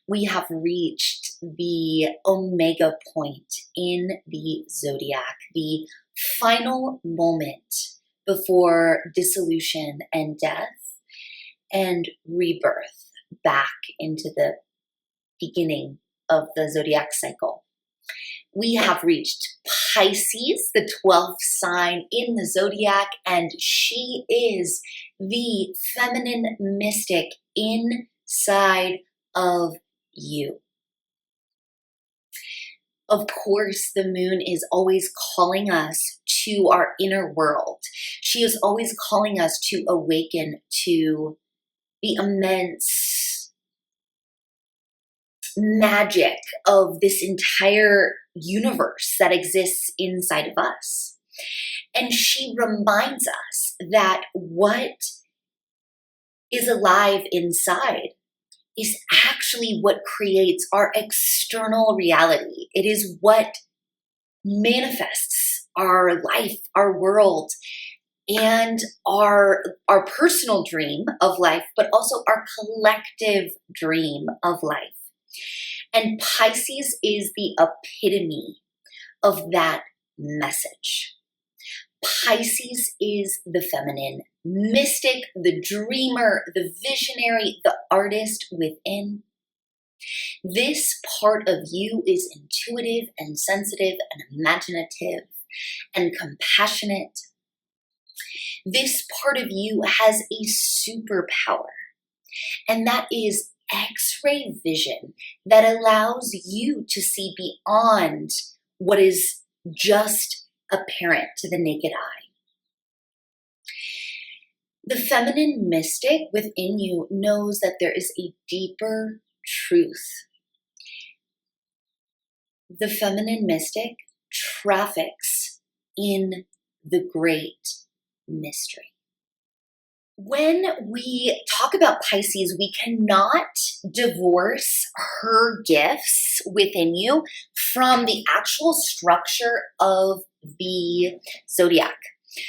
we have reached the omega point in the zodiac, the final moment before dissolution and death and rebirth back into the beginning of the zodiac cycle. We have reached Pisces, the 12th sign in the zodiac, and she is the feminine mystic inside of you. Of course, the moon is always calling us to our inner world. She is always calling us to awaken to the immense magic of this entire universe that exists inside of us. And she reminds us that what is alive inside is actually what creates our external reality. It is what manifests our life, our world, and our personal dream of life, but also our collective dream of life. And Pisces is the epitome of that message. Pisces is the feminine mystic, the dreamer, the visionary, the artist within. This part of you is intuitive and sensitive and imaginative and compassionate. This part of you has a superpower, and that is X-ray vision that allows you to see beyond what is just apparent to the naked eye. The feminine mystic within you knows that there is a deeper truth. The feminine mystic traffics in the great mystery. When we talk about Pisces, we cannot divorce her gifts within you from the actual structure of the zodiac.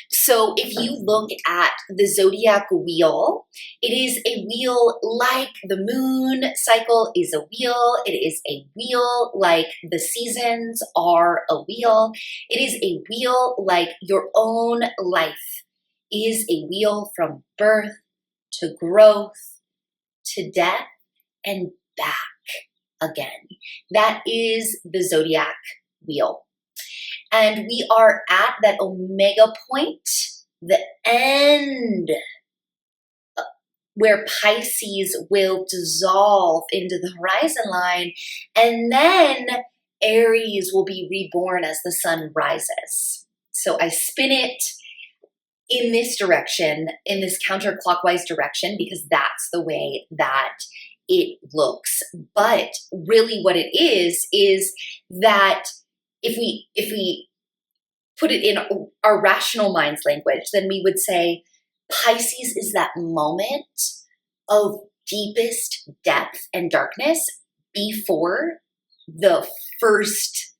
So if you look at the zodiac wheel, it is a wheel like the moon cycle is a wheel. It is a wheel like the seasons are a wheel. It is a wheel like your own life is a wheel from birth to growth to death and back again. That is the zodiac wheel. And we are at that omega point, the end, where Pisces will dissolve into the horizon line, and then Aries will be reborn as the sun rises. So I spin it in this direction, in this counterclockwise direction, because that's the way that it looks. But really what it is that if we put it in our rational mind's language, then we would say Pisces is that moment of deepest depth and darkness before the first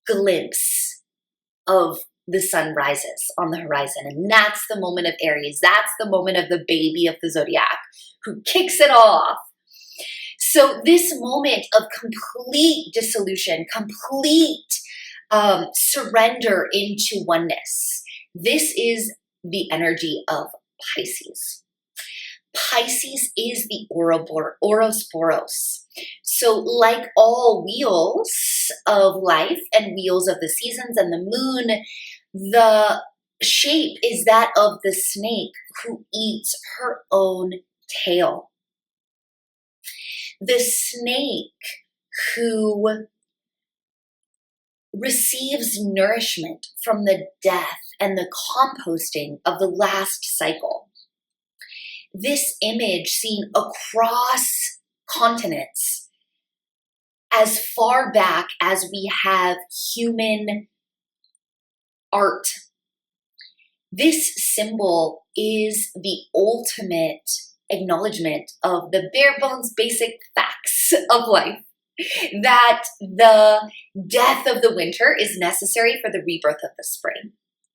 glimpse of the sun rises on the horizon. And that's the moment of Aries. That's the moment of the baby of the zodiac who kicks it off. So this moment of complete dissolution, complete surrender into oneness, this is the energy of Pisces. Pisces is the Orosboros. So like all wheels of life and wheels of the seasons and the moon, the shape is that of the snake who eats her own tail. The snake who receives nourishment from the death and the composting of the last cycle. This image seen across continents as far back as we have human art. This symbol is the ultimate acknowledgement of the bare bones basic facts of life. That the death of the winter is necessary for the rebirth of the spring,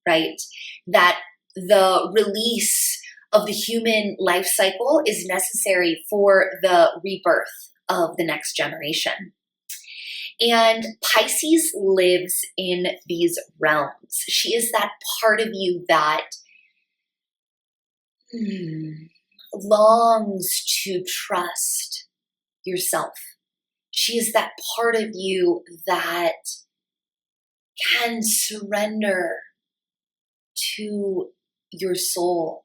right? That the release of the human life cycle is necessary for the rebirth of the next generation. And Pisces lives in these realms. She is that part of you that longs to trust yourself. She is that part of you that can surrender to your soul.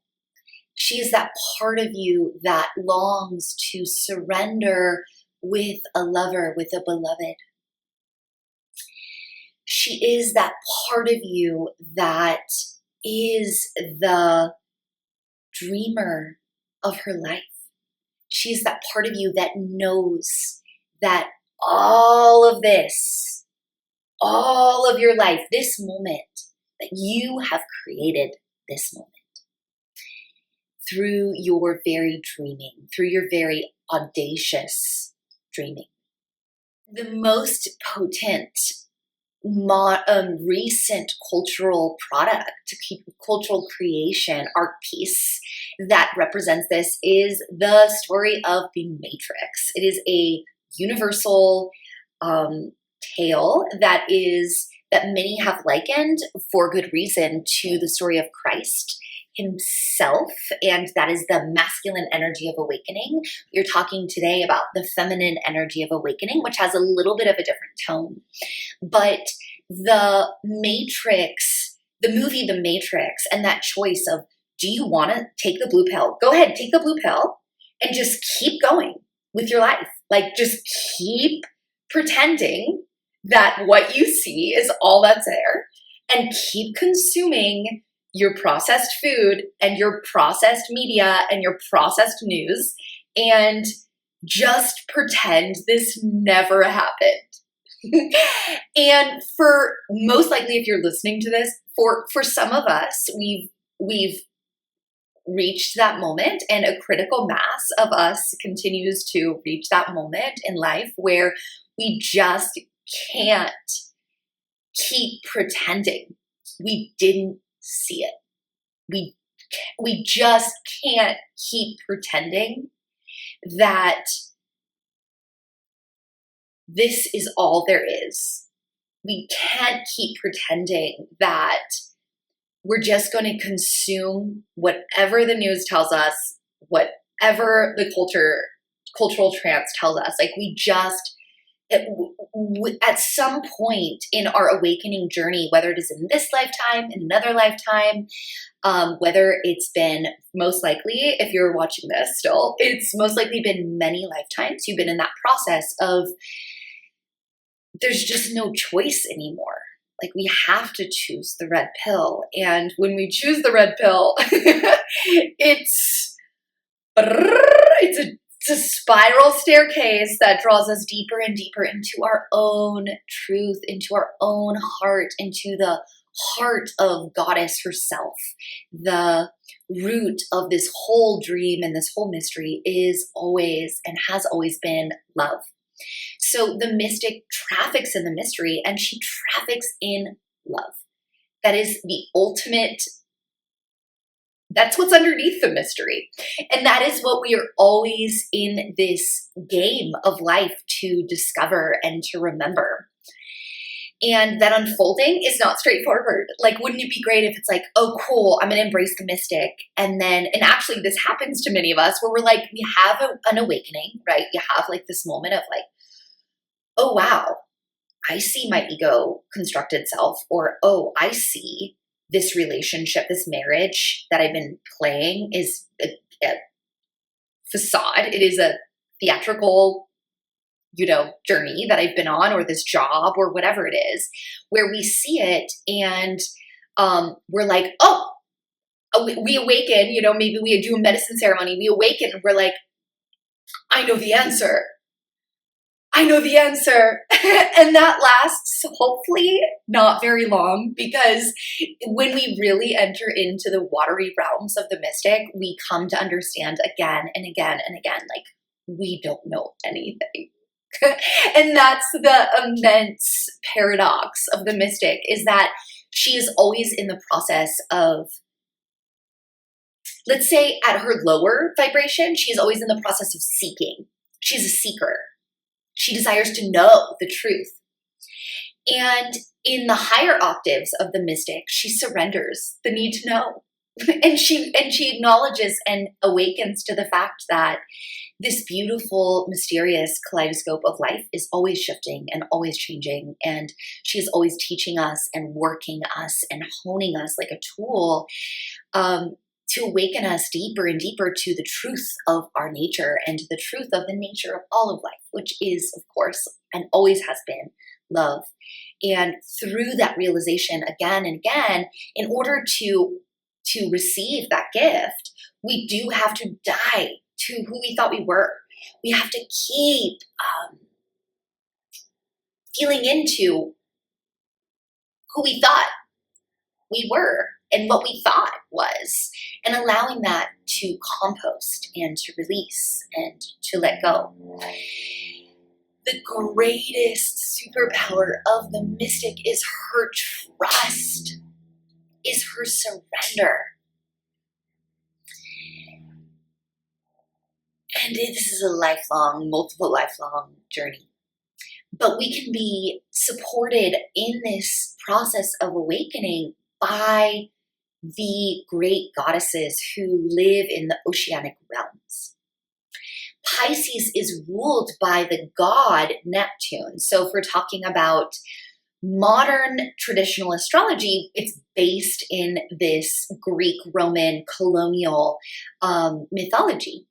She is that part of you that longs to surrender with a lover, with a beloved. She is that part of you that is the dreamer of her life. She is that part of you that knows that all of this, all of your life, this moment, that you have created this moment through your very dreaming, through your very audacious dreaming. The most potent recent cultural product, cultural creation, art piece that represents this is the story of the Matrix. It is a universal tale that many have likened, for good reason, to the story of Christ himself, and that is the masculine energy of awakening. We're talking today about the feminine energy of awakening, which has a little bit of a different tone. But the Matrix, the movie The Matrix, and that choice of, do you want to take the blue pill? Go ahead, take the blue pill and just keep going with your life. Like, just keep pretending that what you see is all that's there, and keep consuming your processed food and your processed media and your processed news, and just pretend this never happened. And for most likely, if you're listening to this, for some of us, we've reached that moment, and a critical mass of us continues to reach that moment in life where we just can't keep pretending we didn't see it. We just can't keep pretending that this is all there is. We can't keep pretending that we're just going to consume whatever the news tells us, whatever the cultural trance tells us. Like, we just, at some point in our awakening journey, whether it is in this lifetime, in another lifetime, whether it's been, most likely, if you're watching this still, it's most likely been many lifetimes. You've been in that process of, there's just no choice anymore. Like, we have to choose the red pill. And when we choose the red pill, it's a spiral staircase that draws us deeper and deeper into our own truth, into our own heart, into the heart of Goddess herself. The root of this whole dream and this whole mystery is always and has always been love. So the mystic traffics in the mystery, and she traffics in love. That is the ultimate. That's what's underneath the mystery. And that is what we are always in this game of life to discover and to remember. And that unfolding is not straightforward. Like, wouldn't it be great if it's like, oh, cool, I'm going to embrace the mystic. And actually this happens to many of us where we're like, we have an awakening, right? You have like this moment of like, oh, wow, I see my ego constructed self, or, oh, I see this relationship, this marriage that I've been playing is a facade. It is a theatrical, journey that I've been on, or this job, or whatever it is, where we see it and we're like, oh, we awaken, maybe we do a medicine ceremony, we awaken and we're like, I know the answer. And that lasts hopefully not very long, because when we really enter into the watery realms of the mystic, we come to understand again and again and again, like, we don't know anything. And that's the immense paradox of the mystic, is that she is always in the process of, let's say at her lower vibration, she is always in the process of seeking. She's a seeker. She desires to know the truth. And in the higher octaves of the mystic, she surrenders the need to know. And she acknowledges and awakens to the fact that this beautiful, mysterious kaleidoscope of life is always shifting and always changing. And she is always teaching us and working us and honing us like a tool to awaken us deeper and deeper to the truth of our nature and to the truth of the nature of all of life, which is, of course, and always has been, love. And through that realization again and again, in order to receive that gift, we do have to die to who we thought we were. We have to keep feeling into who we thought we were and what we thought was, and allowing that to compost and to release and to let go. The greatest superpower of the mystic is her trust, is her surrender. And this is a multiple lifelong journey. But we can be supported in this process of awakening by the great goddesses who live in the oceanic realms. Pisces is ruled by the god Neptune. So if we're talking about modern traditional astrology, it's based in this Greek, Roman, colonial mythology.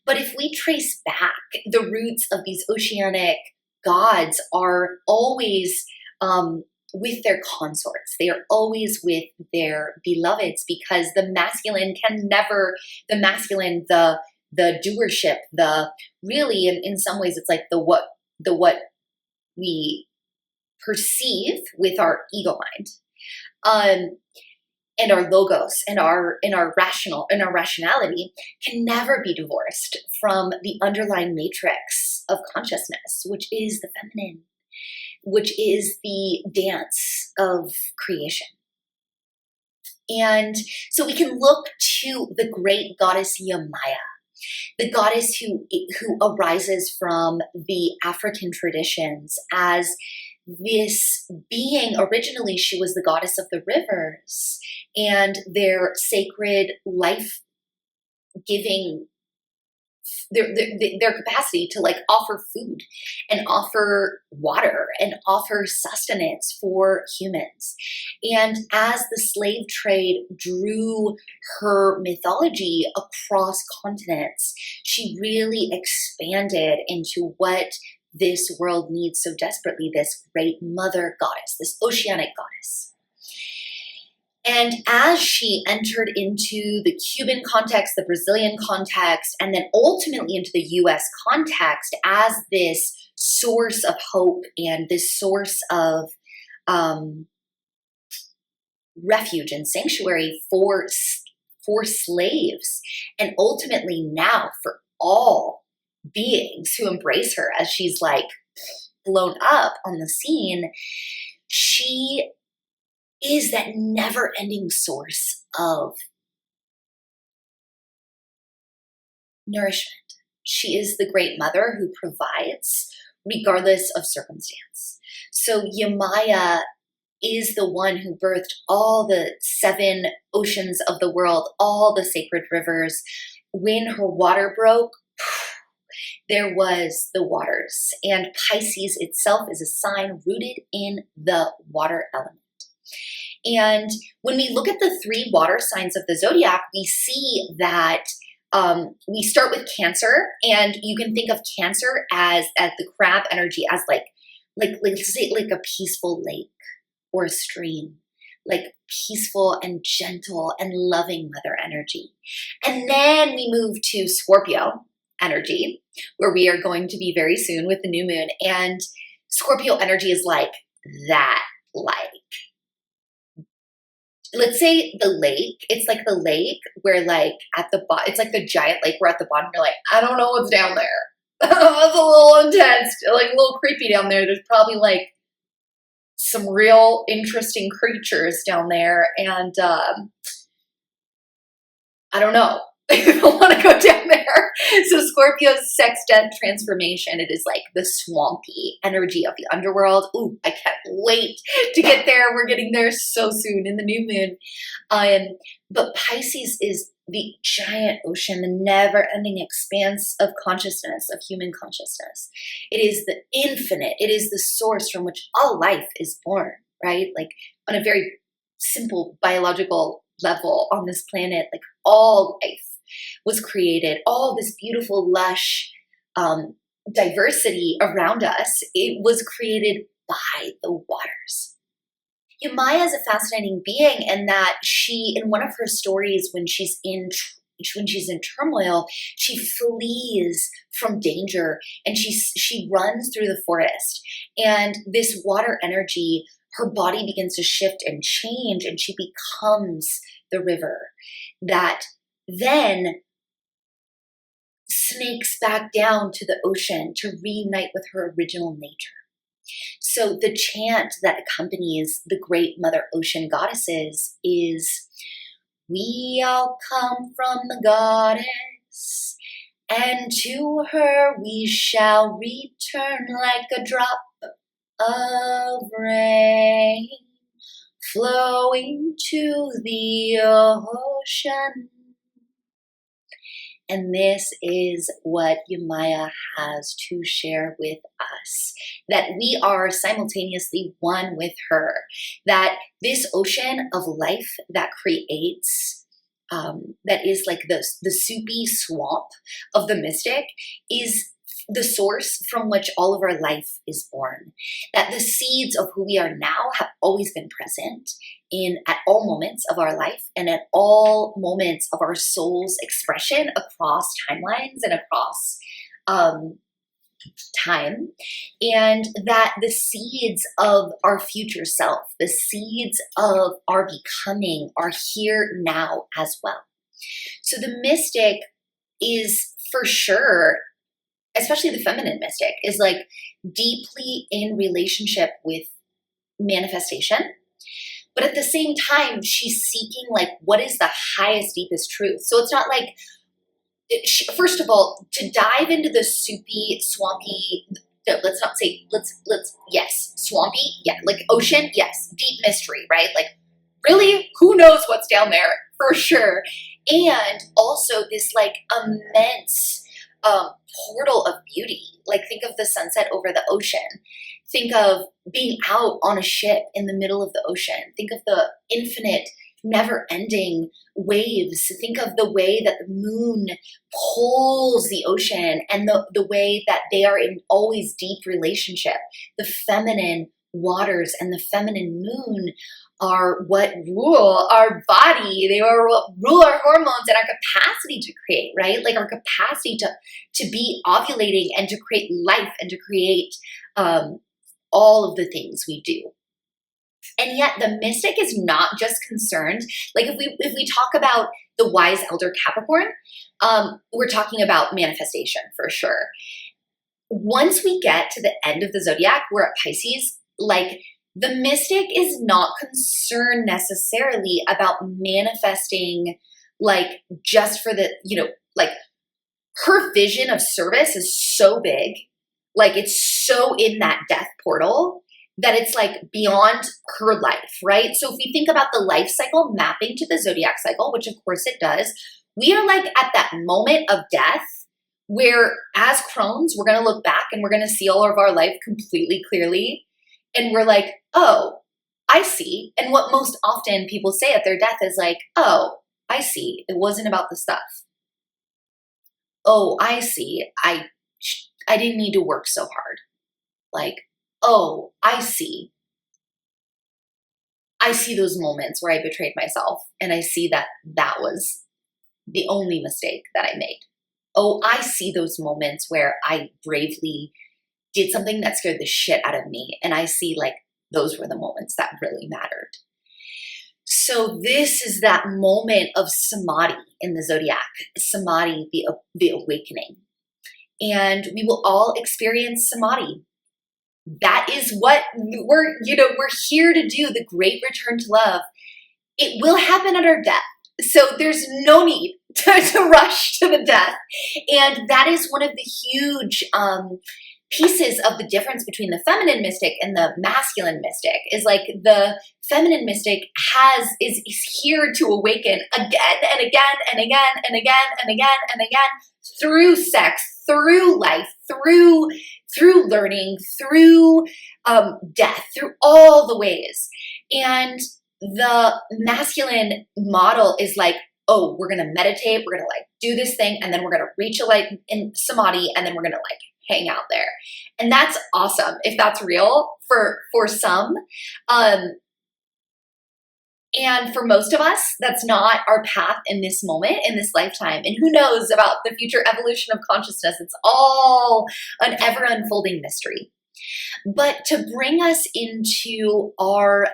But if we trace back, the roots of these oceanic gods are always with their consorts. They are always with their beloveds, because the masculine, the doership, really in some ways it's like the what we perceive with our ego mind, and our logos and our rationality can never be divorced from the underlying matrix of consciousness, which is the feminine, which is the dance of creation. And so we can look to the great goddess Yamaya, the goddess who arises from the African traditions as this being. Originally, she was the goddess of the rivers and their sacred life-giving, their capacity to like offer food and offer water and offer sustenance for humans. And as the slave trade drew her mythology across continents, she really expanded into what this world needs so desperately, this great mother goddess, this oceanic goddess. And as she entered into the Cuban context, the Brazilian context, and then ultimately into the US context as this source of hope and this source of refuge and sanctuary for slaves, and ultimately now for all beings who embrace her as she's like blown up on the scene, she is that never-ending source of nourishment. She is the great mother who provides regardless of circumstance. So Yamaya is the one who birthed all the 7 oceans of the world, all the sacred rivers. When her water broke, there was the waters. And Pisces itself is a sign rooted in the water element. And when we look at the 3 water signs of the zodiac, we see that we start with Cancer, and you can think of Cancer as the crab energy as like let's say like a peaceful lake or a stream, like peaceful and gentle and loving mother energy. And then we move to Scorpio energy, where we are going to be very soon with the new moon. And Scorpio energy is like that, like, let's say the lake, it's like the lake where like at the bottom, it's like the giant lake where at the bottom you're like, I don't know what's down there. It's a little intense, like a little creepy down there. There's probably like some real interesting creatures down there. And I don't know. I don't want to go down there. So Scorpio's sex, death, transformation. It is like the swampy energy of the underworld. Ooh, I can't wait to get there. We're getting there so soon in the new moon. But Pisces is the giant ocean, the never-ending expanse of consciousness, of human consciousness. It is the infinite. It is the source from which all life is born, right? Like on a very simple biological level on this planet, like all life was created, all this beautiful, lush diversity around us, it was created by the waters. Maya is a fascinating being in that she, in one of her stories, when she's in turmoil, she flees from danger and she runs through the forest. And this water energy, her body begins to shift and change, and she becomes the river that then snakes back down to the ocean to reunite with her original nature. So the chant that accompanies the great Mother Ocean goddesses is, "We all come from the goddess, and to her we shall return like a drop of rain flowing to the ocean." And this is what Yemaya has to share with us, that we are simultaneously one with her, that this ocean of life that creates, that is like the soupy swamp of the mystic, is the source from which all of our life is born. That the seeds of who we are now have always been present at all moments of our life and at all moments of our soul's expression across timelines and across time, and that the seeds of our future self, the seeds of our becoming, are here now as well. So the mystic is for sure, especially the feminine mystic, is like deeply in relationship with manifestation. But at the same time, she's seeking like what is the highest, deepest truth. So it's not like, first of all, to dive into the soupy, swampy, yes, swampy, yeah, like ocean, yes, deep mystery, right? Like really, who knows what's down there for sure. And also this like immense portal of beauty. Like think of the sunset over the ocean. Think of being out on a ship in the middle of the ocean. Think of the infinite, never-ending waves. Think of the way that the moon pulls the ocean and the way that they are in always deep relationship. The feminine waters and the feminine moon are what rule our body. They are what rule our hormones and our capacity to create, right? Like our capacity to be ovulating and to create life and to create all of the things we do. And yet the mystic is not just concerned, like if we talk about the wise elder Capricorn, we're talking about manifestation for sure. Once we get to the end of the zodiac, we're at Pisces, like the mystic is not concerned necessarily about manifesting like just for the, like her vision of service is so big, like it's so in that death portal that it's like beyond her life, right? So if we think about the life cycle mapping to the zodiac cycle, which of course it does, we are like at that moment of death where as crones, we're going to look back and we're going to see all of our life completely clearly. And we're like, oh, I see. And what most often people say at their death is like, oh, I see. It wasn't about the stuff. Oh, I see. I didn't need to work so hard. Like, oh, I see. I see those moments where I betrayed myself, and I see that that was the only mistake that I made. Oh, I see those moments where I bravely did something that scared the shit out of me, and I see like those were the moments that really mattered. So this is that moment of samadhi in the zodiac, samadhi, the awakening. And we will all experience samadhi. That is what we're here to do, the great return to love. It will happen at our death. So there's no need to rush to the death. And that is one of the huge pieces of the difference between the feminine mystic and the masculine mystic, is like the feminine mystic is here to awaken again and again and again and again and again and again, through sex, through life, through learning, through death, through all the ways. And the masculine model is like, oh, we're going to meditate, we're going to like do this thing, and then we're going to reach a light in samadhi, and then we're going to like hang out there. And that's awesome if that's real for some. And for most of us, that's not our path in this moment, in this lifetime. And who knows about the future evolution of consciousness? It's all an ever unfolding mystery. But to bring us into our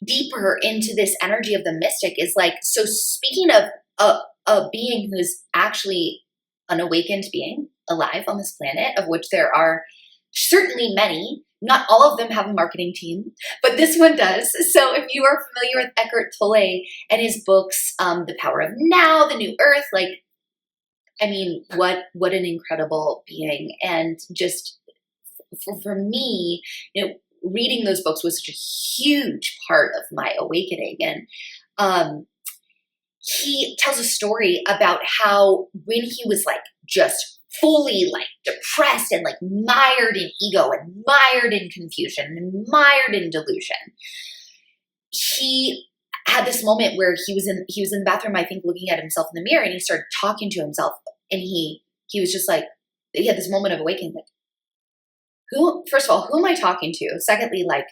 deeper into this energy of the mystic is like, so speaking of a being who's actually an awakened being alive on this planet, of which there are certainly many, not all of them have a marketing team, but this one does. So if you are familiar with Eckhart Tolle and his books, The Power of Now, The New Earth, like, I mean, what an incredible being. And just for me, you know, reading those books was such a huge part of my awakening. And he tells a story about how when he was like just fully like depressed and like mired in ego and mired in confusion and mired in delusion, he had this moment where he was in the bathroom, I think, looking at himself in the mirror, and he started talking to himself, and he was just like, he had this moment of awakening, like, first of all, who am I talking to? Secondly, like,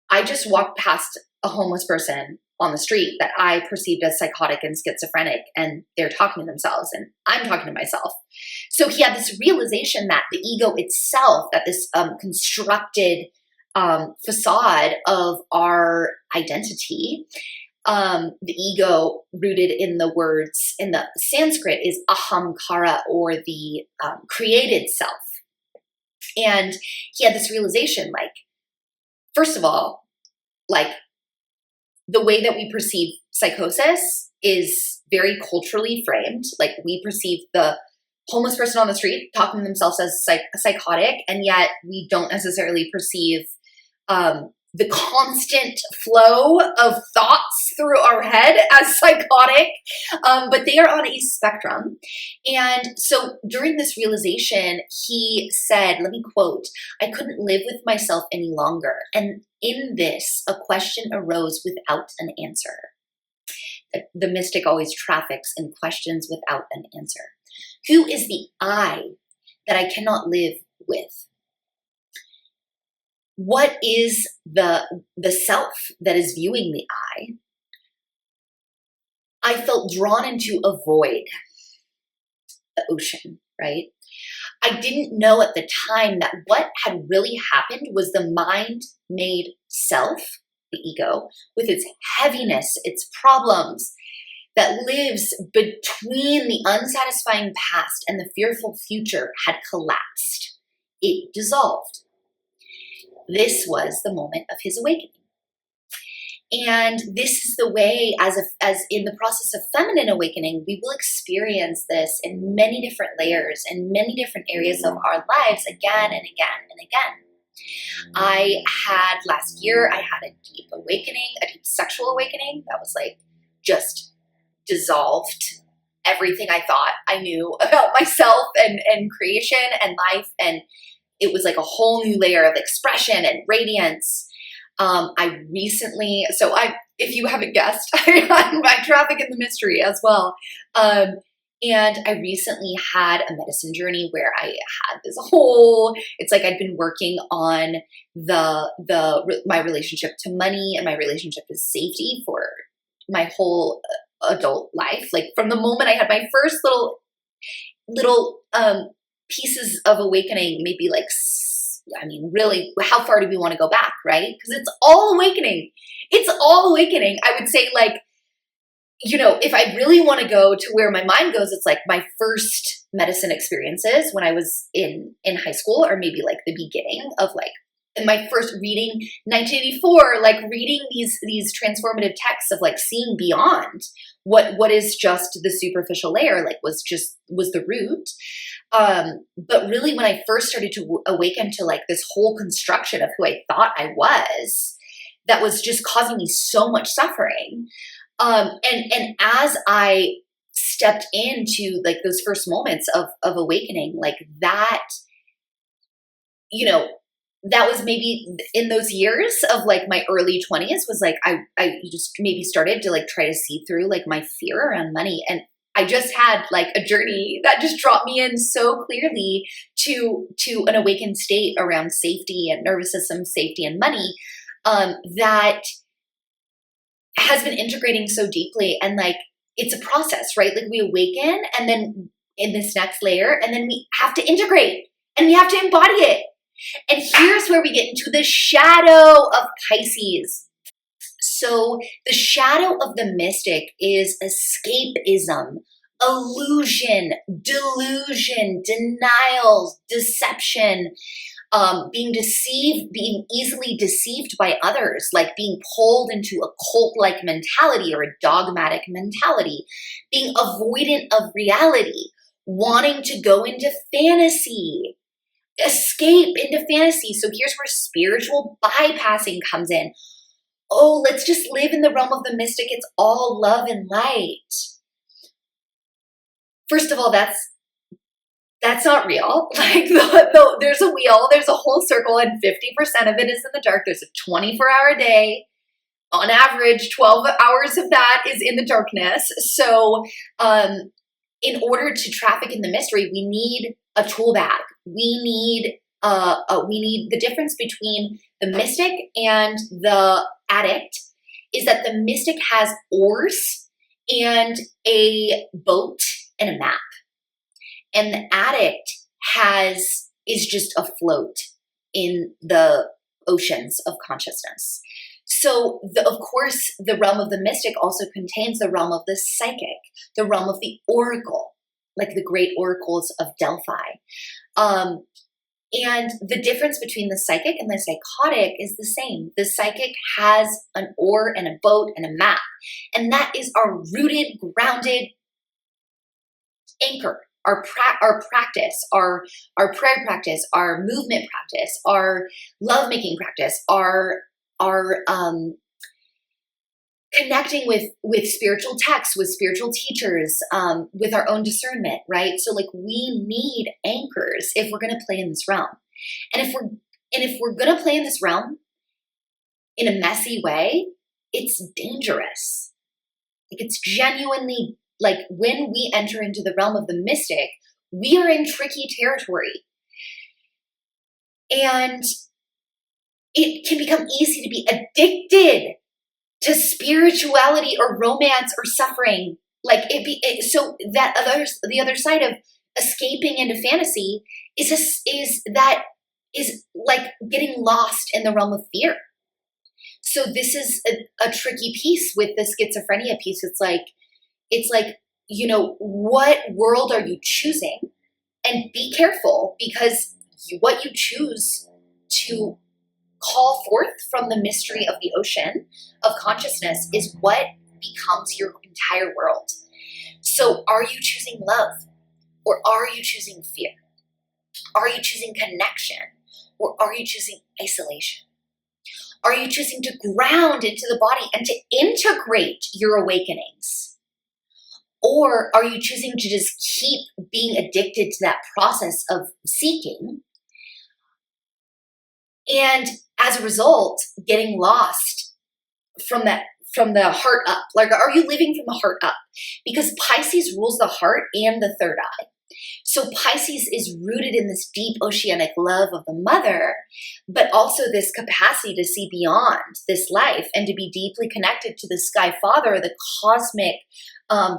I just walked past a homeless person on the street that I perceived as psychotic and schizophrenic, and they're talking to themselves, and I'm talking to myself. So he had this realization that the ego itself, that this constructed facade of our identity, the ego rooted in the words, in the Sanskrit, is ahamkara, or the created self. And he had this realization, like, first of all, like, the way that we perceive psychosis is very culturally framed. Like, we perceive the homeless person on the street talking to themselves as psychotic, and yet we don't necessarily perceive the constant flow of thoughts through our head as psychotic, but they are on a spectrum. And so during this realization, he said, let me quote, "I couldn't live with myself any longer. And in this, a question arose without an answer." The mystic always traffics in questions without an answer. Who is the I that I cannot live with? What is the self that is viewing the I? I felt drawn into a void, the ocean, right? I didn't know at the time that what had really happened was the mind-made self, the ego, with its heaviness, its problems, that lives between the unsatisfying past and the fearful future, had collapsed. It dissolved. This was the moment of his awakening. And this is the way, as in the process of feminine awakening, we will experience this in many different layers and many different areas of our lives again and again and again. Last year, I had a deep awakening, a deep sexual awakening that was like just dissolved everything I thought I knew about myself and creation and life. And it was like a whole new layer of expression and radiance. If you haven't guessed, I traffic in the mystery as well. And I recently had a medicine journey where I had this whole, it's like I'd been working on my relationship to money and my relationship to safety for my whole adult life. Like, from the moment I had my first little pieces of awakening, maybe like, I mean, really, how far do we want to go back, right? Because it's all awakening. It's all awakening. I would say, like, you know, if I really want to go to where my mind goes, it's like my first medicine experiences when I was in high school, or maybe like the beginning of like in my first reading, 1984, like reading these transformative texts of like seeing beyond what is just the superficial layer, like was the root. But really when I first started to awaken to like this whole construction of who I thought I was, that was just causing me so much suffering. And as I stepped into like those first moments of awakening, like that, you know, that was maybe in those years of like my early 20s was like, I just maybe started to like try to see through like my fear around money. And I just had like a journey that just dropped me in so clearly to an awakened state around safety and nervous system safety and money, that has been integrating so deeply. And like, it's a process, right? Like we awaken and then in this next layer, and then we have to integrate and we have to embody it. And here's where we get into the shadow of Pisces. So the shadow of the mystic is escapism, illusion, delusion, denial, deception, being deceived, being easily deceived by others, like being pulled into a cult-like mentality or a dogmatic mentality, being avoidant of reality, wanting to go into fantasy, escape into fantasy. So here's where spiritual bypassing comes in. Oh, let's just live in the realm of the mystic. It's all love and light. First of all, that's not real. Like there's a wheel, there's a whole circle, and 50% of it is in the dark. There's a 24-hour day. On average, 12 hours of that is in the darkness. So in order to traffic in the mystery, we need a tool bag. We need the difference between the mystic and the addict is that the mystic has oars and a boat and a map. And the addict is just afloat in the oceans of consciousness. So of course, the realm of the mystic also contains the realm of the psychic, the realm of the oracle, like the great oracles of Delphi. And the difference between the psychic and the psychotic is the same. The psychic has an oar and a boat and a map. And that is our rooted, grounded anchor, our practice, our prayer practice, our movement practice, our lovemaking practice, our connecting with spiritual texts, with spiritual teachers, with our own discernment, right? So like we need anchors if we're going to play in this realm. And if we're going to play in this realm in a messy way, it's dangerous. Like it's genuinely, like when we enter into the realm of the mystic, we are in tricky territory. And it can become easy to be addicted to spirituality or romance or suffering. Like the other side of escaping into fantasy is like getting lost in the realm of fear. So this is a tricky piece with the schizophrenia piece. It's like, you know, what world are you choosing? And be careful, because what you choose to call forth from the mystery of the ocean of consciousness is what becomes your entire world. So are you choosing love, or are you choosing fear? Are you choosing connection, or are you choosing isolation? Are you choosing to ground into the body and to integrate your awakenings? Or are you choosing to just keep being addicted to that process of seeking? And as a result, getting lost from the heart up. Like, are you living from the heart up? Because Pisces rules the heart and the third eye. So Pisces is rooted in this deep oceanic love of the mother, but also this capacity to see beyond this life and to be deeply connected to the sky father, the cosmic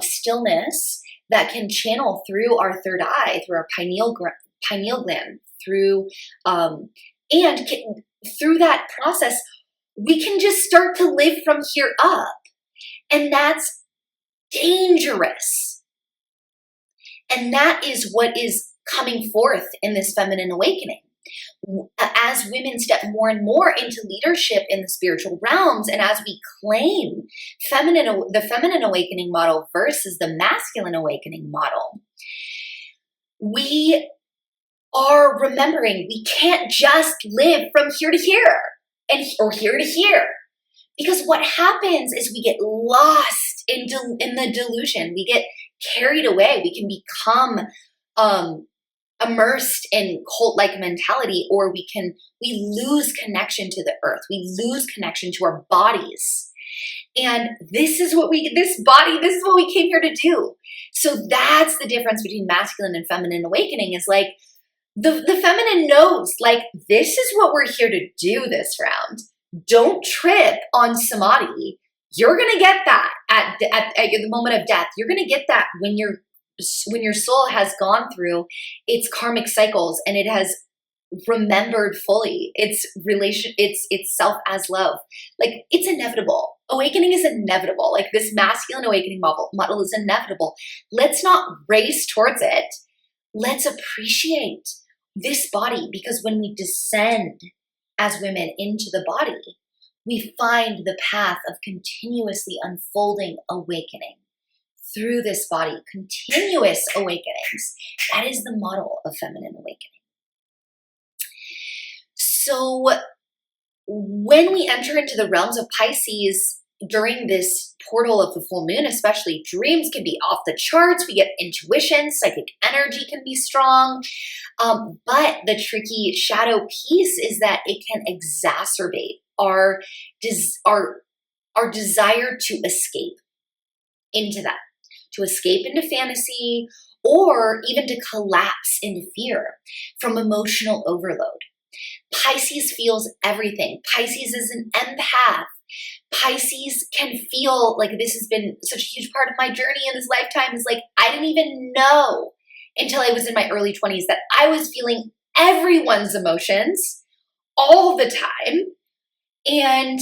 stillness that can channel through our third eye, through our pineal gland, through through that process, we can just start to live from here up. And that's dangerous. And that is what is coming forth in this feminine awakening. as women step more and more into leadership in the spiritual realms, and as we claim the feminine awakening model versus the masculine awakening model, we are remembering we can't just live from here to here or here to here. Because what happens is we get lost in the delusion. We get carried away. We can become immersed in cult-like mentality, or we lose connection to the earth. We lose connection to our bodies. And this is what we came here to do. So that's the difference between masculine and feminine awakening, is like the feminine knows, like, this is what we're here to do this round. Don't trip on samadhi. You're going to get that at the moment of death. You're going to get that when your soul has gone through its karmic cycles and it has remembered fully its self as love. Like, it's inevitable. Awakening is inevitable. Like, this masculine awakening model is inevitable. Let's not race towards it. Let's appreciate this body, because when we descend as women into the body, we find the path of continuously unfolding awakening through this body, continuous awakenings. That is the model of feminine awakening. So when we enter into the realms of Pisces during this portal of the full moon, especially, dreams can be off the charts. We get intuition, psychic energy can be strong. But the tricky shadow piece is that it can exacerbate our desire to escape into that, to escape into fantasy, or even to collapse into fear from emotional overload. Pisces feels everything. Pisces is an empath. Pisces can feel like, this has been such a huge part of my journey in this lifetime, is like, I didn't even know until I was in my early 20s that I was feeling everyone's emotions all the time, and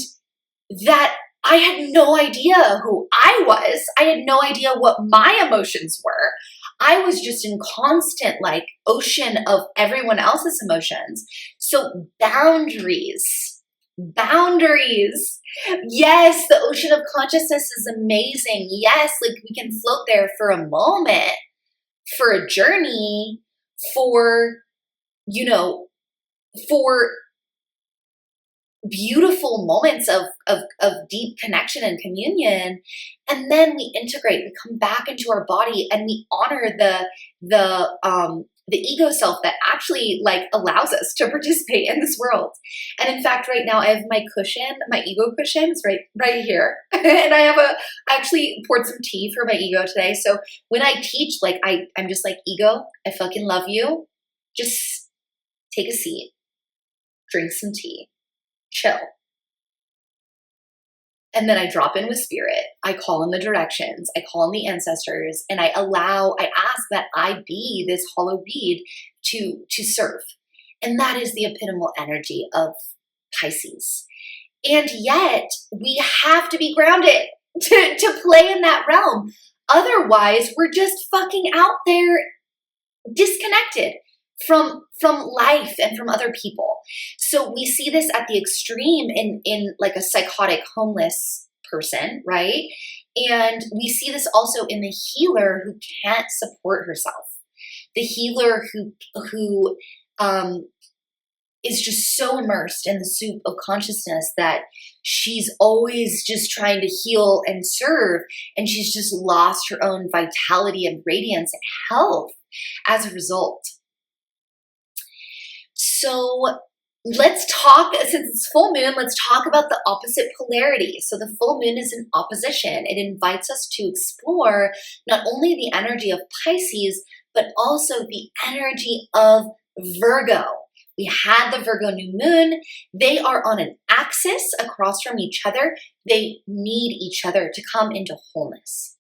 that I had no idea who I was. I had no idea what my emotions were. I was just in constant, like, ocean of everyone else's emotions. So boundaries. Yes, the ocean of consciousness is amazing. Yes, like, we can float there for a moment, for a journey, for beautiful moments of deep connection and communion. And then we integrate, we come back into our body, and we honor the ego self that actually, like, allows us to participate in this world. And in fact, right now I have my ego cushion is right here. And I actually poured some tea for my ego today. So when I teach, like, I'm just like, ego, I fucking love you. Just take a seat, drink some tea, chill. And then I drop in with spirit. I call in the directions. I call in the ancestors, and I ask that I be this hollow reed to serve. And that is the epitomal energy of Pisces. And yet we have to be grounded to play in that realm. Otherwise, we're just fucking out there disconnected from life and from other people. So we see this at the extreme in like a psychotic homeless person, right? And we see this also in the healer who can't support herself. The healer who is just so immersed in the soup of consciousness that she's always just trying to heal and serve, and she's just lost her own vitality and radiance and health as a result. So let's talk, since it's full moon, let's talk about the opposite polarity. So the full moon is in opposition. It invites us to explore not only the energy of Pisces, but also the energy of Virgo. We had the Virgo new moon. They are on an axis across from each other. They need each other to come into wholeness.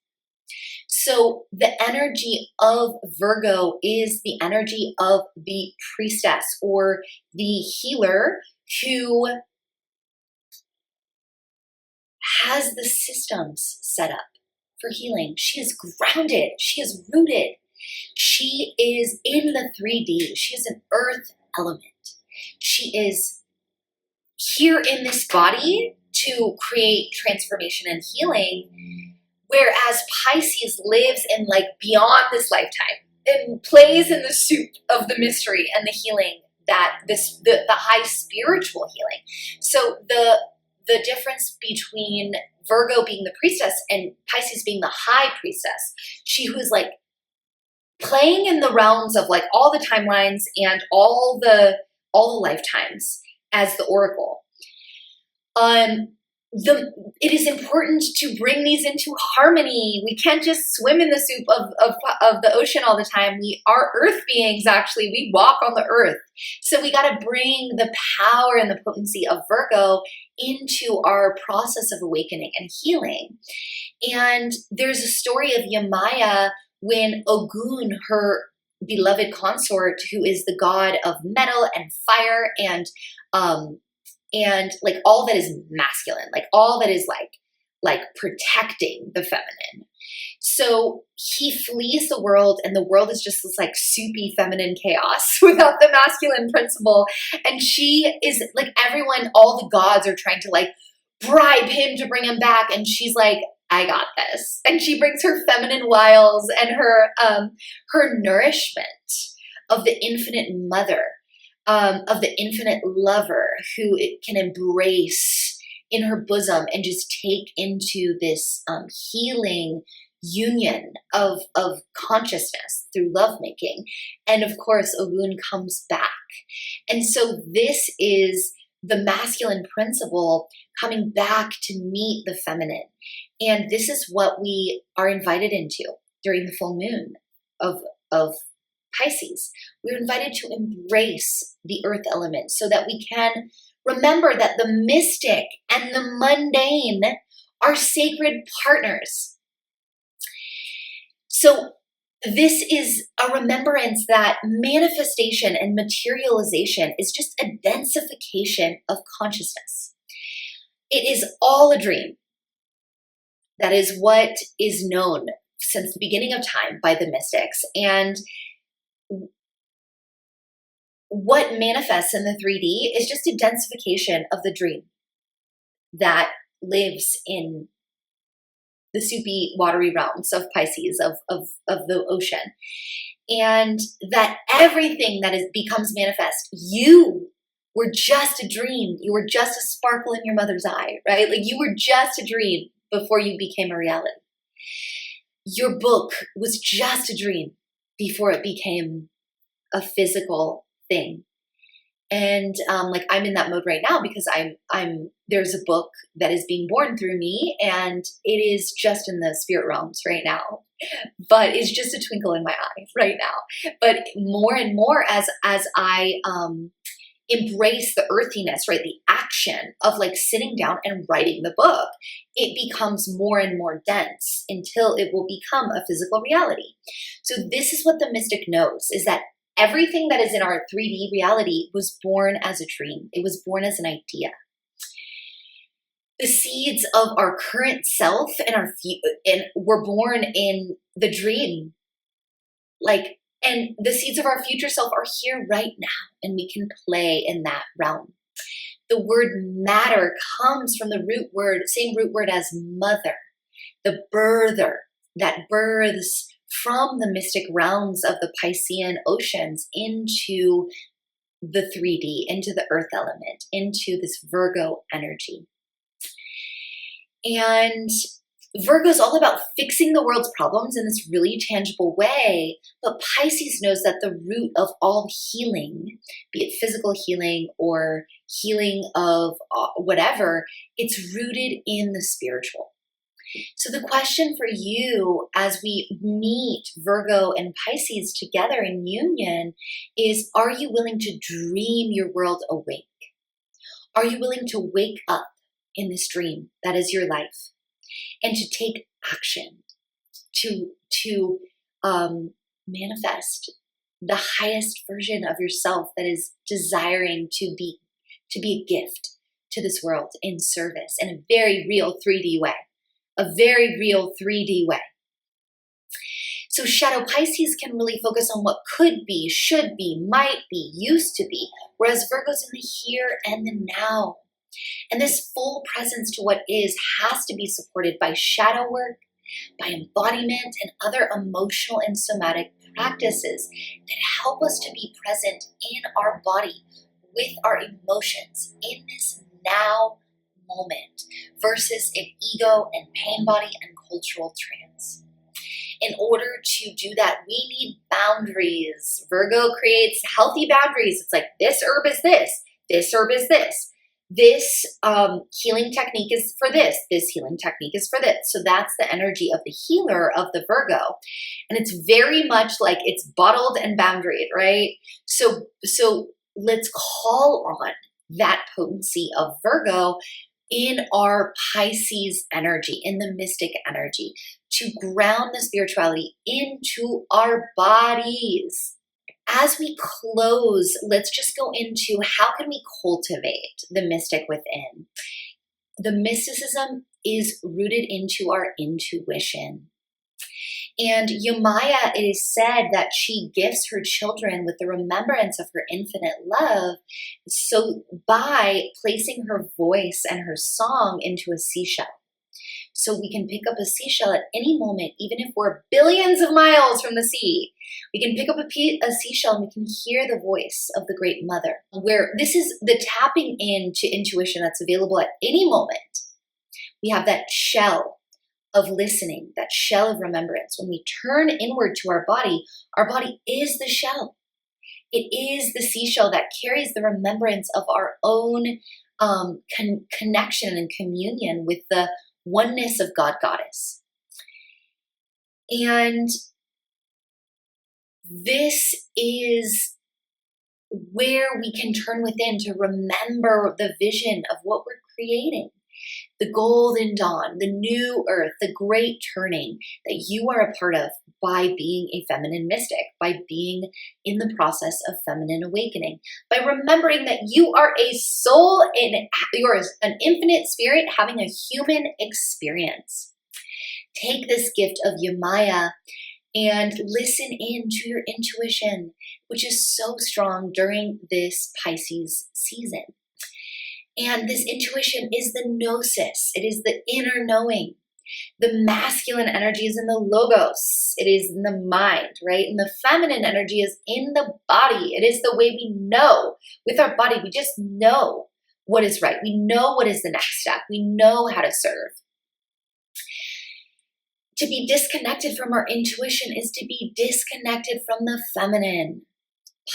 So the energy of Virgo is the energy of the priestess, or the healer who has the systems set up for healing. She is grounded. She is rooted. She is in the 3D. She is an earth element. She she is here in this body to create transformation and healing, whereas Pisces lives in like beyond this lifetime and plays in the soup of the mystery and the healing, that the high spiritual healing. So the difference between Virgo being the priestess and Pisces being the high priestess, she who's like playing in the realms of like all the timelines and all the lifetimes as the oracle. It is important to bring these into harmony. We can't just swim in the soup of the ocean all the time. We are earth beings, actually. We walk on the earth. So we got to bring the power and the potency of Virgo into our process of awakening and healing. And there's a story of Yamaya when Ogun, her beloved consort, who is the god of metal and fire and like all that is masculine, like all that is like protecting the feminine. So he flees the world, and the world is just this like soupy feminine chaos without the masculine principle. And she is like, everyone, all the gods are trying to like bribe him to bring him back. And she's like, I got this. And she brings her feminine wiles and her nourishment of the infinite mother, of the infinite lover who it can embrace in her bosom and just take into this healing union of consciousness through lovemaking. And of course, Ogun comes back. And so this is the masculine principle coming back to meet the feminine. And this is what we are invited into during the full moon of Pisces. We're invited to embrace the earth element so that we can remember that the mystic and the mundane are sacred partners. So this is a remembrance that manifestation and materialization is just a densification of consciousness. It is all a dream. That is what is known since the beginning of time by the mystics. And what manifests in the 3D is just a densification of the dream that lives in the soupy, watery realms of Pisces, of the ocean. And that everything that becomes manifest, you were just a dream. You were just a sparkle in your mother's eye, right? Like you were just a dream before you became a reality. Your book was just a dream before it became a physical thing. And like I'm in that mode right now because there's a book that is being born through me, and it is just in the spirit realms right now, but it's just a twinkle in my eye right now. But more and more as I embrace the earthiness, right, the action of like sitting down and writing the book, it becomes more and more dense until it will become a physical reality. So this is what the mystic knows, is that everything that is in our 3D reality was born as a dream. It was born as an idea. The seeds of our current self and were born in the dream. And the seeds of our future self are here right now, and we can play in that realm. The word matter comes from the same root word as mother, the birther that births from the mystic realms of the Piscean oceans into the 3D, into the earth element, into this Virgo energy. And Virgo is all about fixing the world's problems in this really tangible way, but Pisces knows that the root of all healing, be it physical healing or healing of whatever, it's rooted in the spiritual. So the question for you as we meet Virgo and Pisces together in union is, are you willing to dream your world awake? Are you willing to wake up in this dream that is your life and to take action to manifest the highest version of yourself that is desiring to be a gift to this world in service in a very real 3D way? A very real 3D way. So Shadow Pisces can really focus on what could be, should be, might be, used to be, whereas Virgo's in the here and the now. And this full presence to what is has to be supported by shadow work, by embodiment, and other emotional and somatic practices that help us to be present in our body with our emotions in this now moment versus an ego and pain body and cultural trance. In order to do that, we need boundaries. Virgo creates healthy boundaries. It's like, this herb is this herb is this healing technique is for this healing technique is for this. So that's the energy of the healer of the Virgo. And it's very much like it's bottled and boundaried, right? So let's call on that potency of Virgo in our Pisces energy, in the mystic energy, to ground the spirituality into our bodies. As we close, let's just go into how can we cultivate the mystic within. The mysticism is rooted into our intuition. And Yemaya, it is said that she gifts her children with the remembrance of her infinite love, so by placing her voice and her song into a seashell. So we can pick up a seashell at any moment, even if we're billions of miles from the sea. We can pick up a seashell and we can hear the voice of the Great Mother, where this is the tapping into intuition that's available at any moment. We have that shell of listening, that shell of remembrance. When we turn inward to our body is the shell. It is the seashell that carries the remembrance of our own connection and communion with the oneness of God, Goddess. And this is where we can turn within to remember the vision of what we're creating. The golden dawn, the new earth, the great turning that you are a part of by being a feminine mystic, by being in the process of feminine awakening, by remembering that you are a soul and you're an infinite spirit having a human experience. Take this gift of Yemaya and listen in to your intuition, which is so strong during this Pisces season. And this intuition is the gnosis. It is the inner knowing. The masculine energy is in the logos. It is in the mind, right? And the feminine energy is in the body. It is the way we know with our body. We just know what is right. We know what is the next step. We know how to serve. To be disconnected from our intuition is to be disconnected from the feminine.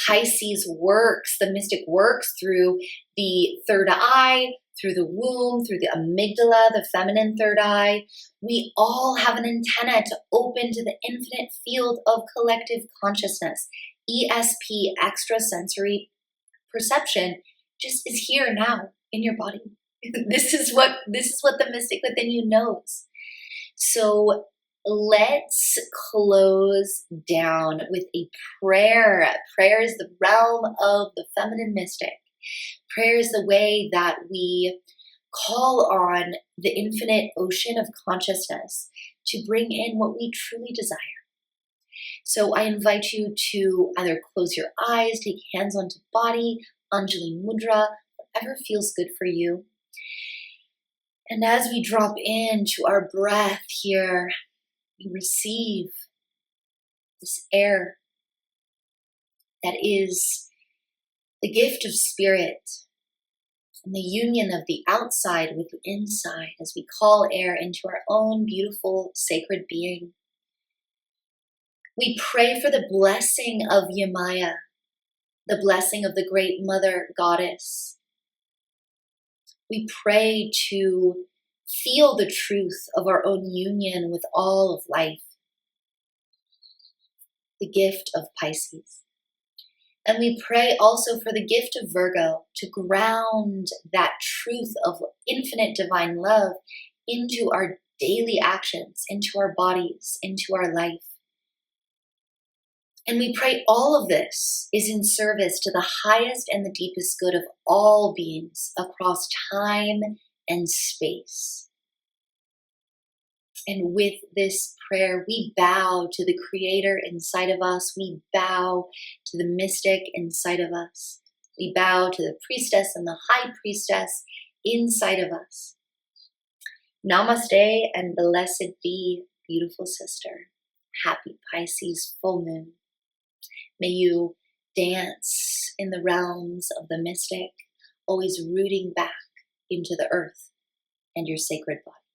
Pisces works, the mystic works through the third eye, through the womb, through the amygdala, the feminine third eye. We all have an antenna to open to the infinite field of collective consciousness. ESP, extrasensory perception, just is here now in your body. This is what the mystic within you knows. So let's close down with a prayer. Prayer is the realm of the feminine mystic. Prayer is the way that we call on the infinite ocean of consciousness to bring in what we truly desire. So I invite you to either close your eyes, take hands onto body, Anjali Mudra, whatever feels good for you. And as we drop into our breath here, we receive this air that is the gift of spirit and the union of the outside with the inside as we call air into our own beautiful sacred being. We pray for the blessing of Yemaya, the blessing of the Great Mother Goddess. We pray to feel the truth of our own union with all of life, the gift of Pisces. And we pray also for the gift of Virgo to ground that truth of infinite divine love into our daily actions, into our bodies, into our life. And we pray all of this is in service to the highest and the deepest good of all beings across time and space. And with this prayer, we bow to the creator inside of us. We bow to the mystic inside of us. We bow to the priestess and the high priestess inside of us. Namaste and blessed be, beautiful sister. Happy Pisces full moon. May you dance in the realms of the mystic, always rooting back into the earth and your sacred body.